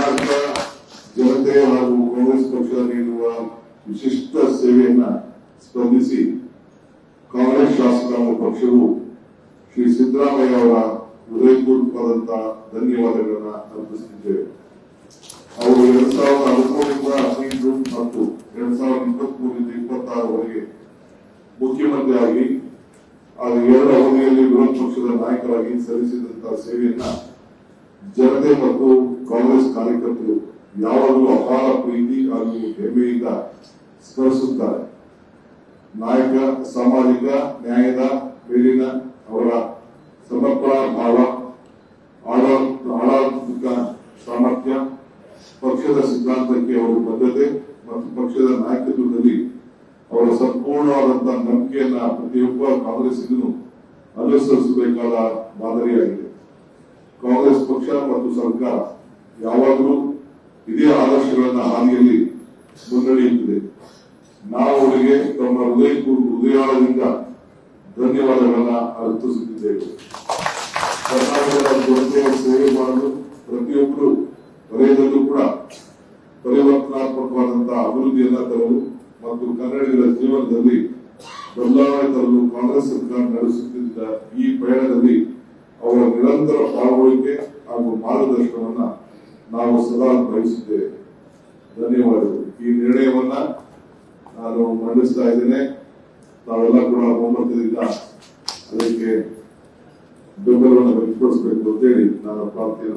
ಕರ್ನಾಟಕ ಜನತೆ ಹಾಗೂ ಕಾಂಗ್ರೆಸ್ ಪಕ್ಷ ನೀಡುವ ವಿಶಿಷ್ಟ ಸೇವೆಯನ್ನ ಸ್ಪಂದಿಸಿ ಕಾಂಗ್ರೆಸ್ ಶಾಸಕಾಂಗ ಪಕ್ಷವು ಶ್ರೀ ಸಿದ್ದರಾಮಯ್ಯ ಅವರ ಹೃದಯಪೂರ್ವಕವಾದಂತಹ ಧನ್ಯವಾದಗಳನ್ನ ಅರ್ಪಿಸುತ್ತಿದ್ದೇವೆ. ಅವರು 2013 ಮತ್ತು 2023-26ವರೆಗೆ ಮುಖ್ಯಮಂತ್ರಿಯಾಗಿ ಹಾಗೂ 2 ಅವಧಿಯಲ್ಲಿ ವಿರೋಧ ಪಕ್ಷದ ನಾಯಕರಾಗಿ ಸಲ್ಲಿಸಿದಂತಹ ಸೇವೆಯನ್ನ ಜನತೆ ಮತ್ತು ಕಾಂಗ್ರೆಸ್ ಕಾರ್ಯಕರ್ತರು ಯಾವಾಗಲೂ ಅಪಾರ ಪ್ರೀತಿ ಹಾಗೂ ಹೆಮ್ಮೆಯಿಂದ ಸ್ಮರಿಸುತ್ತಾರೆ. ನಾಯಕ ಸಾಮಾಜಿಕ ನ್ಯಾಯದ ಮೇಲಿನ ಅವರ ಸಮರ್ಪಣಾ ಭಾವ, ಆಡಳಿತ ಸಾಮರ್ಥ್ಯ, ಪಕ್ಷದ ಸಿದ್ಧಾಂತಕ್ಕೆ ಅವರ ಬದ್ಧತೆ ಮತ್ತು ಪಕ್ಷದ ನಾಯಕತ್ವದಲ್ಲಿ ಅವರ ಸಂಪೂರ್ಣವಾದಂತಹ ನಂಬಿಕೆಯನ್ನ ಪ್ರತಿಯೊಬ್ಬ ಕಾಂಗ್ರೆಸ್ಸಿಗನು ಅನುಸರಿಸಬೇಕಾದ ಮಾದರಿಯಾಗಿದೆ. ಕಾಂಗ್ರೆಸ್ ಪಕ್ಷ ಮತ್ತು ಸರ್ಕಾರ ಯಾವಾಗಲೂ ಇದೇ ಆದರ್ಶಗಳನ್ನ ಹಾದಿಯಲ್ಲಿ ಮುನ್ನಡೆಯುತ್ತಿದೆ. ನಾವು ಅವರಿಗೆ ತಮ್ಮ ಹೃದಯದಿಂದ ಧನ್ಯವಾದಗಳನ್ನ ಅರ್ಪಿಸುತ್ತಿದ್ದೇವೆ. ಕರ್ನಾಟಕದ ಜನತೆಯ ಸೇವೆ ಮಾಡಲು ಪ್ರತಿಯೊಬ್ಬರು ವಲಯದಲ್ಲೂ ಕೂಡ ಪರಿವರ್ತನಾತ್ಮಕವಾದಂತಹ ಅಭಿವೃದ್ಧಿಯನ್ನ ತರಲು ಮತ್ತು ಕನ್ನಡಿಗರ ಜೀವನದಲ್ಲಿ ಬದಲಾವಣೆ ತರಲು ಕಾಂಗ್ರೆಸ್ ಸರ್ಕಾರ ನಡೆಸುತ್ತಿದ್ದ ಈ ಪಯಣದಲ್ಲಿ ಅವರ ನಿರಂತರ ಪಾಲ್ಗೊಳ್ಳುವಿಕೆ ಹಾಗೂ ಮಾರ್ಗದರ್ಶನವನ್ನ ನಾವು ಸದಾ ಬಯಸುತ್ತೇವೆ. ಧನ್ಯವಾದಗಳು. ಈ ನಿರ್ಣಯವನ್ನ ನಾನು ಮಂಡಿಸ್ತಾ ಇದ್ದೇನೆ. ತಾವೆಲ್ಲ ಕೂಡ ಬಹುಮತದಿಂದ ಅದಕ್ಕೆ ಬೆಂಬಲವನ್ನು ವ್ಯಕ್ತಪಡಿಸಬೇಕು ಅಂತೇಳಿ ನಾನು ಪ್ರಾರ್ಥನೆ